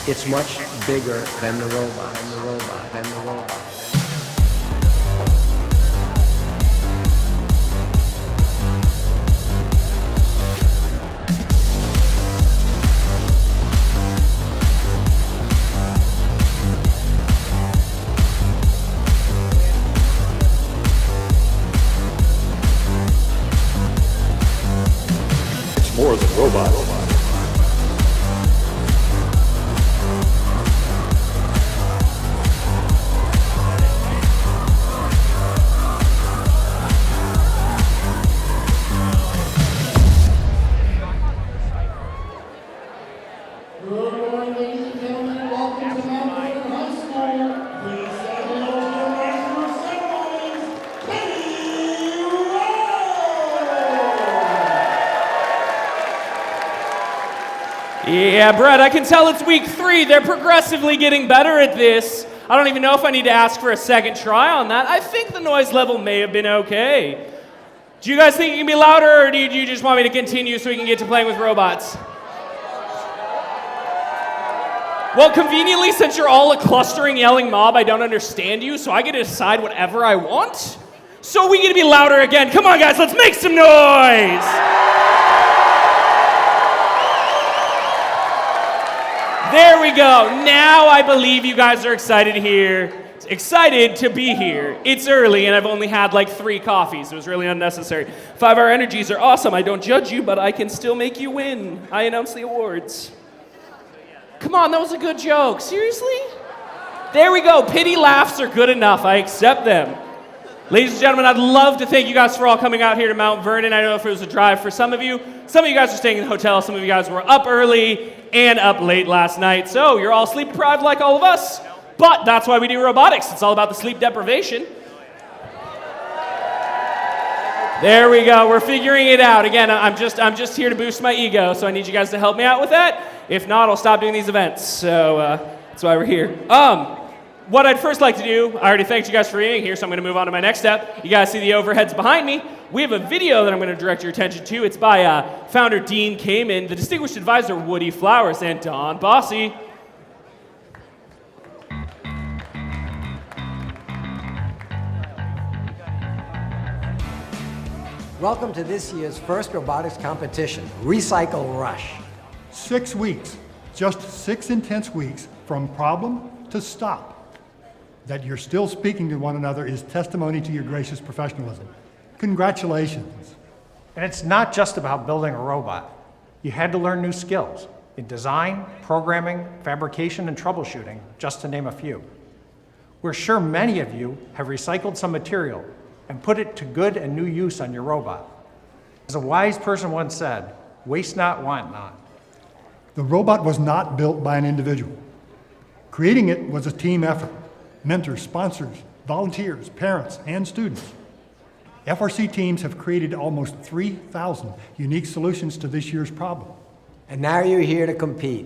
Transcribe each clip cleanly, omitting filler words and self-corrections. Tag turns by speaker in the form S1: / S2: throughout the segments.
S1: It's much bigger than the robot, than the robot, than the robot.
S2: It's more than robots.
S3: Yeah, Brett, I can tell it's week 3. They're progressively getting better at this. I don't even know if I need to ask for a second try on that. I think the noise level may have been okay. Do you guys think it can be louder, or do you just want me to continue so we can get to playing with robots? Well, conveniently, since you're all a clustering, yelling mob, I don't understand you, so I get to decide whatever I want. So we get to be louder again. Come on, guys, let's make some noise! There we go. Now I believe you guys are excited to be here. It's early and I've only had like 3 coffees. It was really unnecessary. 5-hour energies are awesome. I don't judge you, but I can still make you win. I announce the awards. Come on, that was a good joke. Seriously? There we go. Pity laughs are good enough. I accept them. Ladies and gentlemen, I'd love to thank you guys for all coming out here to Mount Vernon. I know if it was a drive for some of you. Some of you guys are staying in the hotel. Some of you guys were up early and up late last night. So you're all sleep deprived like all of us. But that's why we do robotics. It's all about the sleep deprivation. There we go. We're figuring it out. Again, I'm just here to boost my ego, so I need you guys to help me out with that. If not, I'll stop doing these events. So that's why we're here. What I'd first like to do, I already thanked you guys for being here, so I'm going to move on to my next step. You guys see the overheads behind me. We have a video that I'm going to direct your attention to. It's by founder Dean Kamen, the distinguished advisor Woody Flowers, and Don Bossy.
S4: Welcome to this year's first robotics competition, Recycle Rush.
S5: 6 weeks, just 6 intense weeks from problem to stop. That you're still speaking to one another is testimony to your gracious professionalism. Congratulations.
S6: And it's not just about building a robot. You had to learn new skills in design, programming, fabrication, and troubleshooting, just to name a few. We're sure many of you have recycled some material and put it to good and new use on your robot. As a wise person once said, waste not, want not.
S5: The robot was not built by an individual. Creating it was a team effort. Mentors, sponsors, volunteers, parents, and students. FRC teams have created almost 3,000 unique solutions to this year's problem.
S4: And now you're here to compete.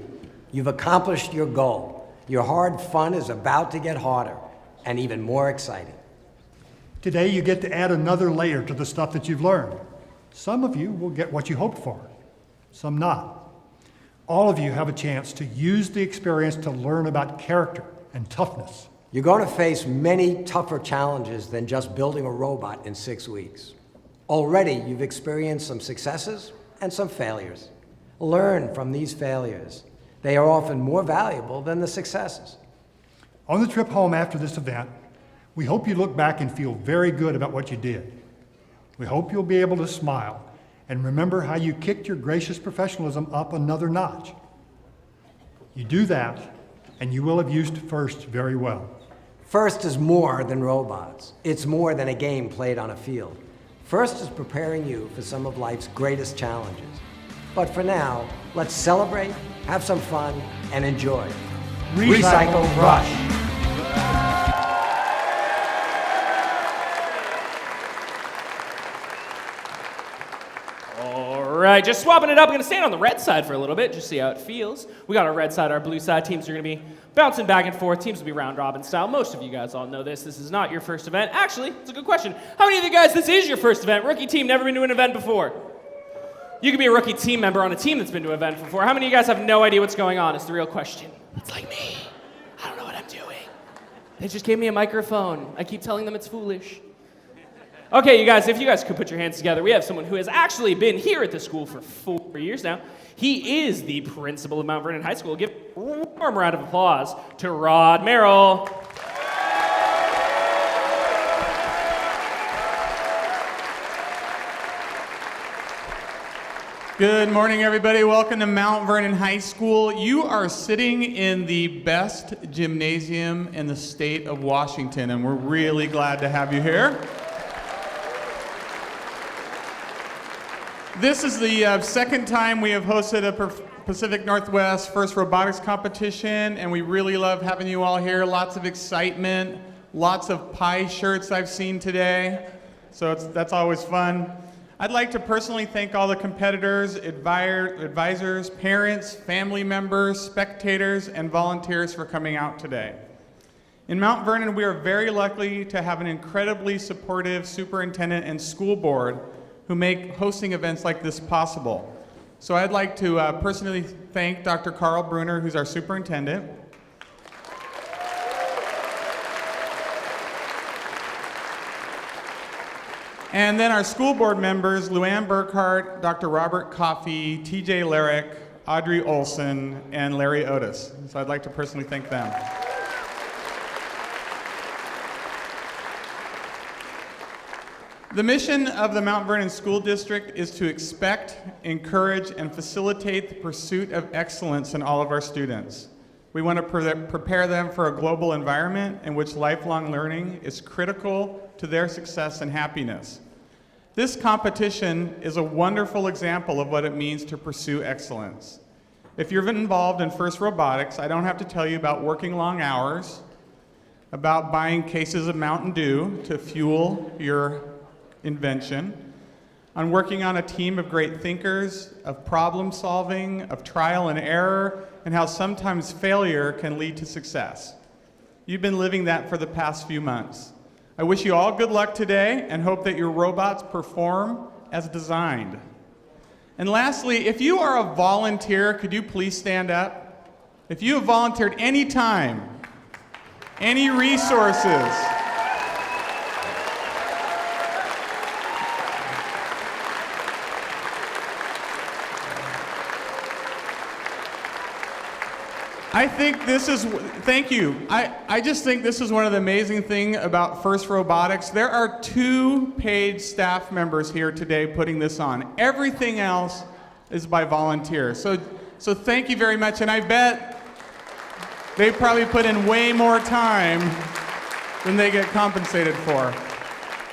S4: You've accomplished your goal. Your hard fun is about to get harder and even more exciting.
S5: Today you get to add another layer to the stuff that you've learned. Some of you will get what you hoped for, some not. All of you have a chance to use the experience to learn about character and toughness.
S4: You're going to face many tougher challenges than just building a robot in 6 weeks. Already, you've experienced some successes and some failures. Learn from these failures. They are often more valuable than the successes.
S5: On the trip home after this event, we hope you look back and feel very good about what you did. We hope you'll be able to smile and remember how you kicked your gracious professionalism up another notch. You do that, and you will have used FIRST very well.
S4: FIRST is more than robots. It's more than a game played on a field. FIRST is preparing you for some of life's greatest challenges. But for now, let's celebrate, have some fun, and enjoy. Recycle Rush.
S3: All right, just swapping it up. I'm going to stand on the red side for a little bit, just see how it feels. We got our red side, our blue side. Teams are going to be bouncing back and forth. Teams will be round robin style. Most of you guys all know this. This is not your first event. Actually, it's a good question. How many of you guys, this is your first event? Rookie team, never been to an event before? You could be a rookie team member on a team that's been to an event before. How many of you guys have no idea what's going on? Is the real question. It's like me. I don't know what I'm doing. They just gave me a microphone. I keep telling them it's foolish. Okay, you guys, if you guys could put your hands together, we have someone who has actually been here at the school for 4 years now. He is the principal of Mount Vernon High School. Give a warm round of applause to Rod Merrill.
S2: Good morning, everybody. Welcome to Mount Vernon High School. You are sitting in the best gymnasium in the state of Washington, and we're really glad to have you here. This is the second time we have hosted a Pacific Northwest First Robotics competition, and we really love having you all here. Lots of excitement, lots of pie shirts I've seen today, so that's always fun. I'd like to personally thank all the competitors, advisors, parents, family members, spectators, and volunteers for coming out today. In Mount Vernon, we are very lucky to have an incredibly supportive superintendent and school board who make hosting events like this possible. So I'd like to personally thank Dr. Carl Bruner, who's our superintendent. And then our school board members, Luann Burkhart, Dr. Robert Coffey, TJ Larrick, Audrey Olson, and Larry Otis. So I'd like to personally thank them. The mission of the Mount Vernon School District is to expect, encourage, and facilitate the pursuit of excellence in all of our students. We want to prepare them for a global environment in which lifelong learning is critical to their success and happiness. This competition is a wonderful example of what it means to pursue excellence. If you're involved in FIRST Robotics, I don't have to tell you about working long hours, about buying cases of Mountain Dew to fuel your invention, on working on a team of great thinkers, of problem solving, of trial and error, and how sometimes failure can lead to success. You've been living that for the past few months. I wish you all good luck today and hope that your robots perform as designed. And lastly, if you are a volunteer, could you please stand up? If you have volunteered any time, any resources, thank you. I just think this is one of the amazing things about FIRST Robotics. There are 2 paid staff members here today putting this on. Everything else is by volunteers. So thank you very much, and I bet they probably put in way more time than they get compensated for.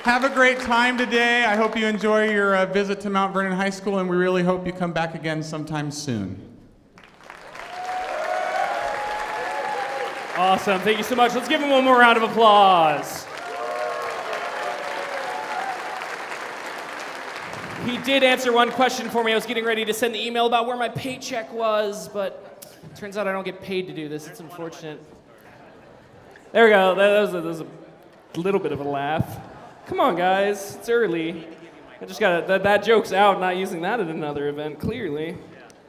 S2: Have a great time today. I hope you enjoy your visit to Mount Vernon High School, and we really hope you come back again sometime soon.
S3: Awesome. Thank you so much. Let's give him one more round of applause. He did answer one question for me. I was getting ready to send the email about where my paycheck was, but it turns out I don't get paid to do this. It's unfortunate. There we go. That was a little bit of a laugh. Come on, guys. It's early. I just got that joke's out, not using that at another event, clearly.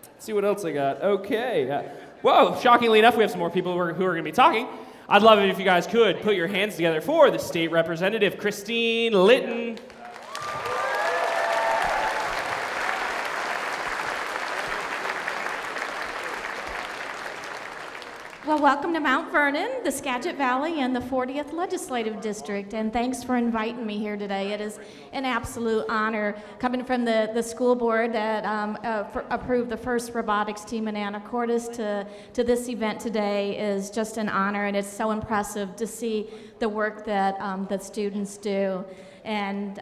S3: Let's see what else I got. Okay. Whoa, shockingly enough, we have some more people who are going to be talking. I'd love it if you guys could put your hands together for the state representative, Christine Litton.
S7: Well, welcome to Mount Vernon, the Skagit Valley, and the 40th Legislative District, and thanks for inviting me here today. It is an absolute honor coming from the school board that approved the FIRST Robotics team in Anacortes to this event today is just an honor, and it's so impressive to see the work that the students do. And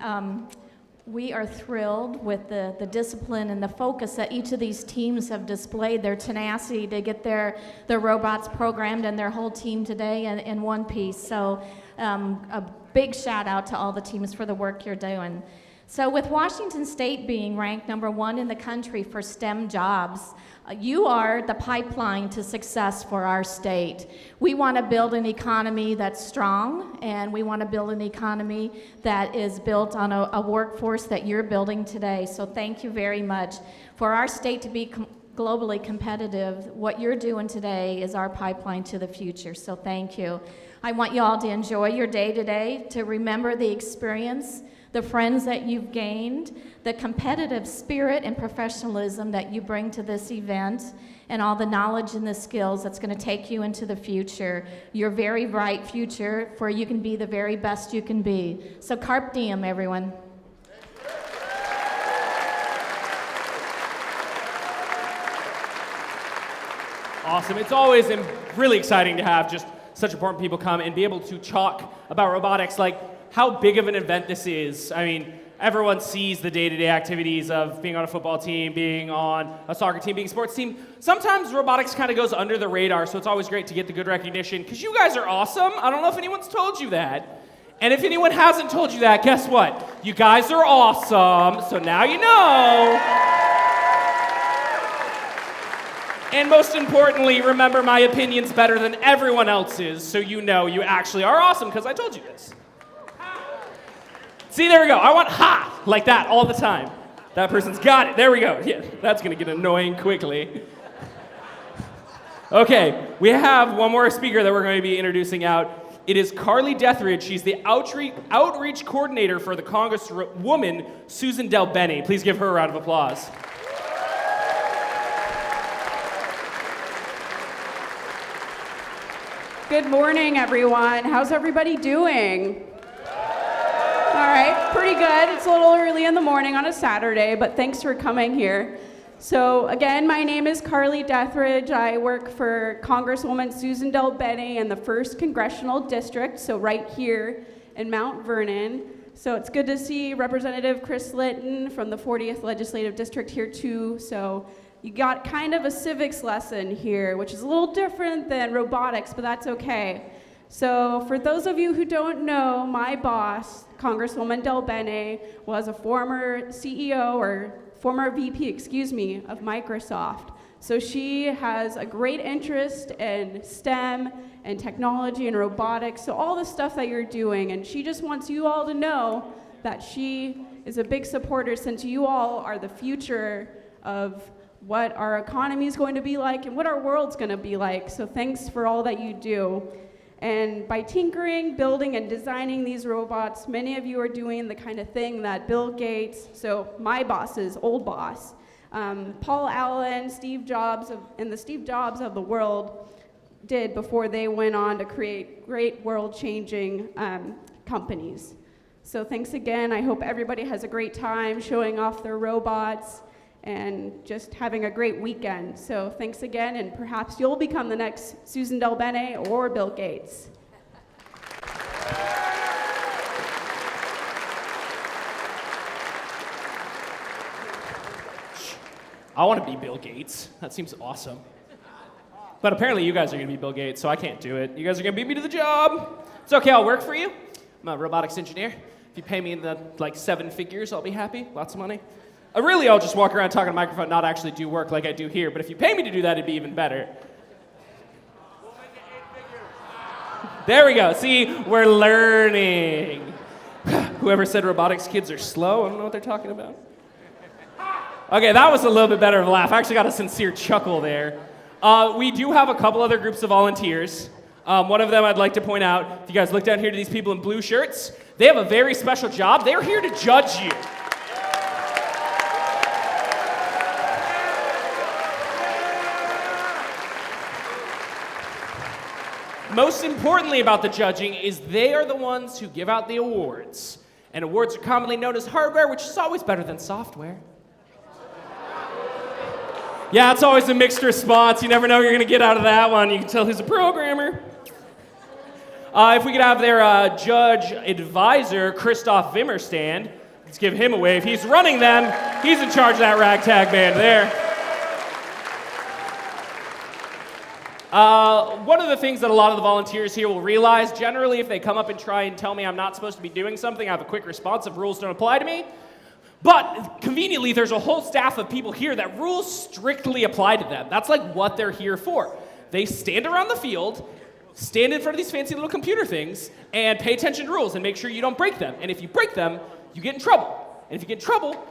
S7: we are thrilled with the discipline and the focus that each of these teams have displayed, their tenacity to get their robots programmed and their whole team today in one piece. So a big shout out to all the teams for the work you're doing. So with Washington State being ranked #1 in the country for STEM jobs, you are the pipeline to success for our state. We want to build an economy that's strong, and we want to build an economy that is built on a workforce that you're building today. So thank you very much. For our state to be globally competitive, what you're doing today is our pipeline to the future. So thank you. I want you all to enjoy your day today, to remember the experience, the friends that you've gained, the competitive spirit and professionalism that you bring to this event, and all the knowledge and the skills that's going to take you into the future, your very bright future, where you can be the very best you can be. So carpe diem, everyone.
S3: Awesome. It's always really exciting to have just such important people come and be able to talk about robotics, like how big of an event this is. I mean, everyone sees the day-to-day activities of being on a football team, being on a soccer team, being a sports team. Sometimes robotics kind of goes under the radar, so it's always great to get the good recognition, because you guys are awesome. I don't know if anyone's told you that. And if anyone hasn't told you that, guess what? You guys are awesome, so now you know. And most importantly, remember my opinion's better than everyone else's, so you know you actually are awesome, because I told you this. See, there we go. I want ha like that all the time. That person's got it. There we go. Yeah, that's going to get annoying quickly. Okay, we have one more speaker that we're going to be introducing out. It is Carly Dethridge. She's the outreach coordinator for the Congresswoman Susan DelBene. Please give her a round of applause.
S8: Good morning, everyone. How's everybody doing? All right, pretty good. It's a little early in the morning on a Saturday, but thanks for coming here. So again, my name is Carly Dethridge. I work for Congresswoman Susan DelBene in the 1st Congressional District, so right here in Mount Vernon. So it's good to see Representative Chris Litton from the 40th Legislative District here too. So you got kind of a civics lesson here, which is a little different than robotics, but that's okay. So for those of you who don't know, my boss, Congresswoman DelBene, was a former CEO, or former VP, of Microsoft. So she has a great interest in STEM and technology and robotics, so all the stuff that you're doing, and she just wants you all to know that she is a big supporter, since you all are the future of what our economy is going to be like and what our world's going to be like. So thanks for all that you do. And by tinkering, building, and designing these robots, many of you are doing the kind of thing that Bill Gates, so my boss's old boss, Paul Allen, Steve Jobs, and the Steve Jobs of the world did before they went on to create great world-changing companies. So thanks again. I hope everybody has a great time showing off their robots and just having a great weekend. So thanks again, and perhaps you'll become the next Susan DelBene or Bill Gates.
S3: I want to be Bill Gates. That seems awesome. But apparently you guys are going to be Bill Gates, so I can't do it. You guys are going to beat me to the job. It's okay, I'll work for you. I'm a robotics engineer. If you pay me in the 7 figures, I'll be happy. Lots of money. Really, I'll just walk around talking to a microphone, not actually do work like I do here. But if you pay me to do that, it'd be even better. There we go. See, we're learning. Whoever said robotics kids are slow, I don't know what they're talking about. Okay, that was a little bit better of a laugh. I actually got a sincere chuckle there. We do have a couple other groups of volunteers. One of them I'd like to point out, if you guys look down here to these people in blue shirts, they have a very special job. They're here to judge you. Most importantly about the judging is they are the ones who give out the awards. And awards are commonly known as hardware, which is always better than software. Yeah, it's always a mixed response. You never know what you're going to get out of that one. You can tell who's a programmer. If we could have their judge advisor, Christoph Wimmer, stand. Let's give him a wave. He's running them. He's in charge of that ragtag band there. One of the things that a lot of the volunteers here will realize, generally if they come up and try and tell me I'm not supposed to be doing something, I have a quick response if rules don't apply to me. But conveniently, there's a whole staff of people here that rules strictly apply to them. That's like what they're here for. They stand around the field, stand in front of these fancy little computer things, and pay attention to rules and make sure you don't break them. And if you break them, you get in trouble. And if you get in trouble,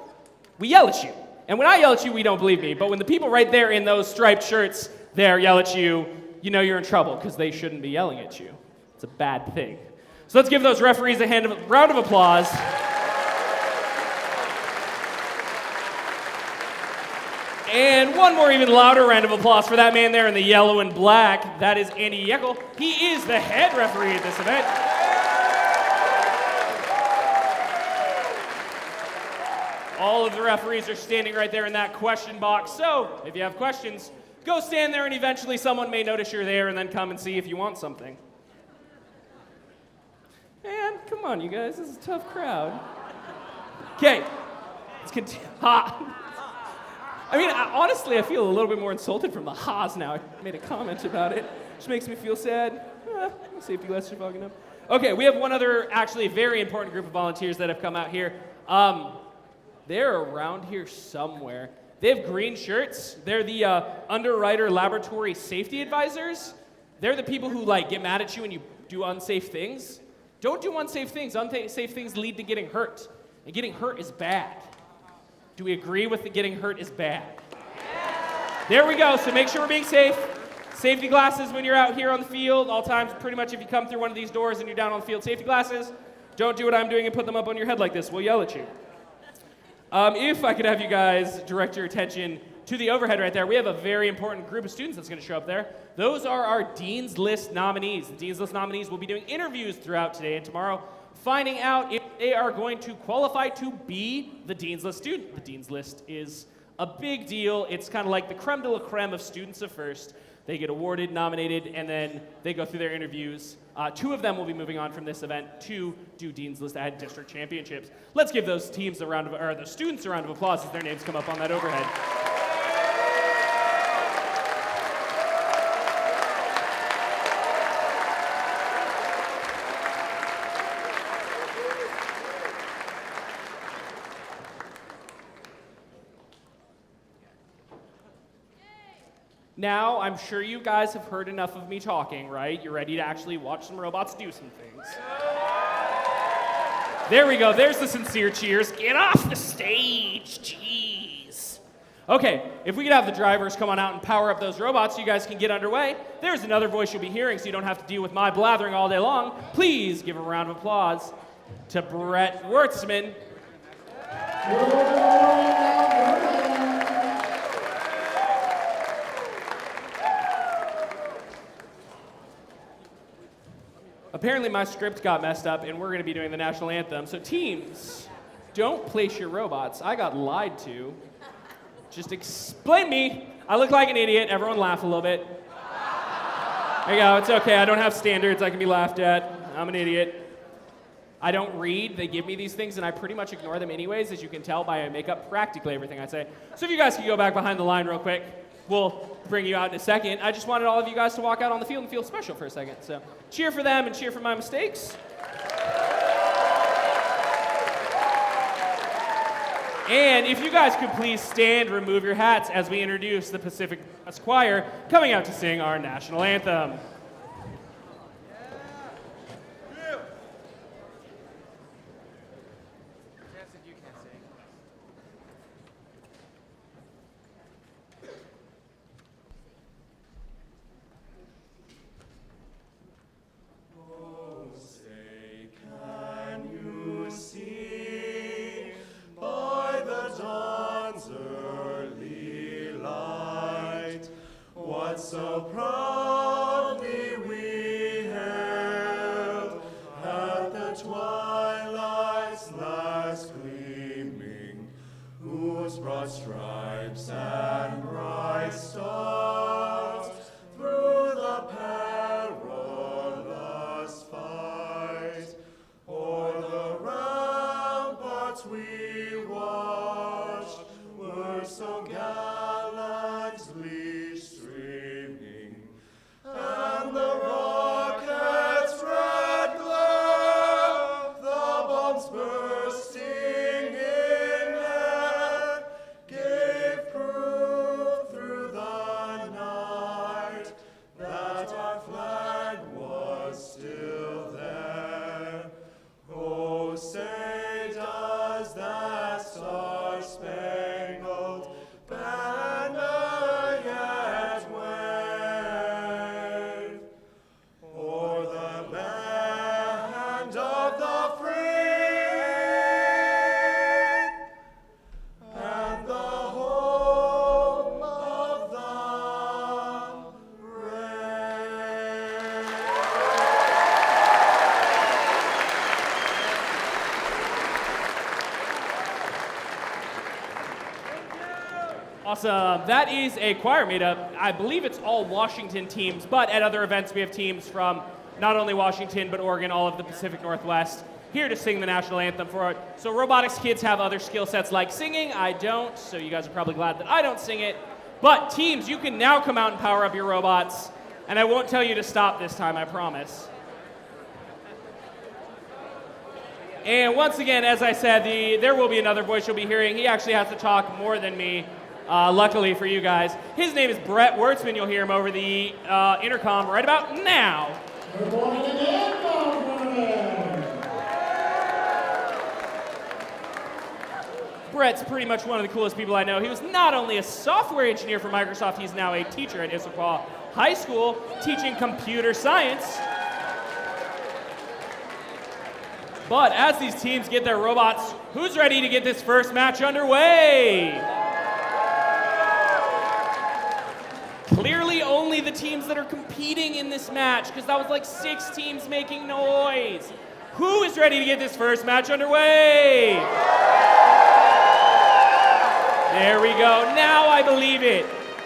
S3: we yell at you. And when I yell at you, we don't believe me. But when the people right there in those striped shirts there yell at you, you know you're in trouble because they shouldn't be yelling at you. It's a bad thing. So let's give those referees a round of applause. And one more even louder round of applause for that man there in the yellow and black. That is Andy Yeckel. He is the head referee at this event. All of the referees are standing right there in that question box. So if you have questions, go stand there and eventually someone may notice you're there and then come and see if you want something. Man, come on, you guys. This is a tough crowd. Okay, let's continue. Ha. I mean, honestly, I feel a little bit more insulted from the ha's now. I made a comment about it, which makes me feel sad. Safety glasses are fogging up. Okay, we have one other actually very important group of volunteers that have come out here. They're around here somewhere. They have green shirts. They're the Underwriter Laboratory Safety Advisors. They're the people who like get mad at you when you do unsafe things. Don't do unsafe things. Unsafe things lead to getting hurt. And getting hurt is bad. Do we agree with the getting hurt is bad? Yeah. There we go. So make sure we're being safe. Safety glasses when you're out here on the field. All times, pretty much if you come through one of these doors and you're down on the field, safety glasses. Don't do what I'm doing and put them up on your head like this. We'll yell at you. If I could have you guys direct your attention to the overhead right there, we have a very important group of students that's going to show up there. Those are our Dean's List nominees. The Dean's List nominees will be doing interviews throughout today and tomorrow, finding out if they are going to qualify to be the Dean's List student. The Dean's List is a big deal. It's kind of like the creme de la creme of students of FIRST. They get awarded, nominated, and then they go through their interviews. 2 of them will be moving on from this event to do Dean's List at district championships. Let's give those teams a round of, or the students a round of applause as their names come up on that overhead. Now, I'm sure you guys have heard enough of me talking, right? You're ready to actually watch some robots do some things. There we go. There's the sincere cheers. Get off the stage. Jeez. Okay, if we could have the drivers come on out and power up those robots so you guys can get underway. There's another voice you'll be hearing so you don't have to deal with my blathering all day long. Please give a round of applause to Brett Wurtzman. Apparently my script got messed up and we're going to be doing the national anthem. So teams, don't place your robots. I got lied to. Just explain me. I look like an idiot. Everyone laugh a little bit. There you go. It's okay. I don't have standards. I can be laughed at. I'm an idiot. I don't read. They give me these things and I pretty much ignore them anyways, as you can tell by I make up practically everything I say. So if you guys can go back behind the line real quick, we'll bring you out in a second. I just wanted all of you guys to walk out on the field and feel special for a second. So cheer for them and cheer for my mistakes. And if you guys could please stand, remove your hats as we introduce the Pacific Choir coming out to sing our national anthem.
S9: So proudly we hailed at the twilight's last gleaming, whose broad stripes and bright stars through the perilous fight o'er the ramparts we watched were so gallantly streaming, and the rocket's red glare, the bombs bursting in
S3: Awesome. That is a choir made up, I believe it's all Washington teams, but at other events we have teams from not only Washington, but Oregon, all of the Pacific Northwest, here to sing the national anthem for it. So robotics kids have other skill sets like singing. I don't, so you guys are probably glad that I don't sing it. But teams, you can now come out and power up your robots, and I won't tell you to stop this time, I promise. And once again, as I said, there will be another voice you'll be hearing. He actually has to talk more than me, luckily for you guys. His name is Brett Wertzman. You'll hear him over the intercom right about now.
S9: Good morning again, Mount Vernon.
S3: Brett's pretty much one of the coolest people I know. He was not only a software engineer for Microsoft, he's now a teacher at Issaquah High School teaching computer science. But as these teams get their robots, who's ready to get this first match underway? Clearly only the teams that are competing in this match, because that was like 6 teams making noise. Who is ready to get this first match underway? There we go. Now I believe it.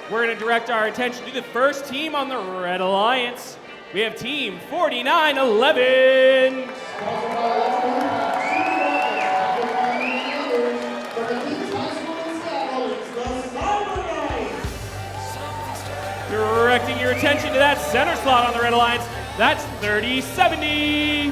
S3: We're going to direct our attention to the first team on the Red Alliance. We have Team 4911. Directing your attention to that center slot on the Red Alliance, that's 3070.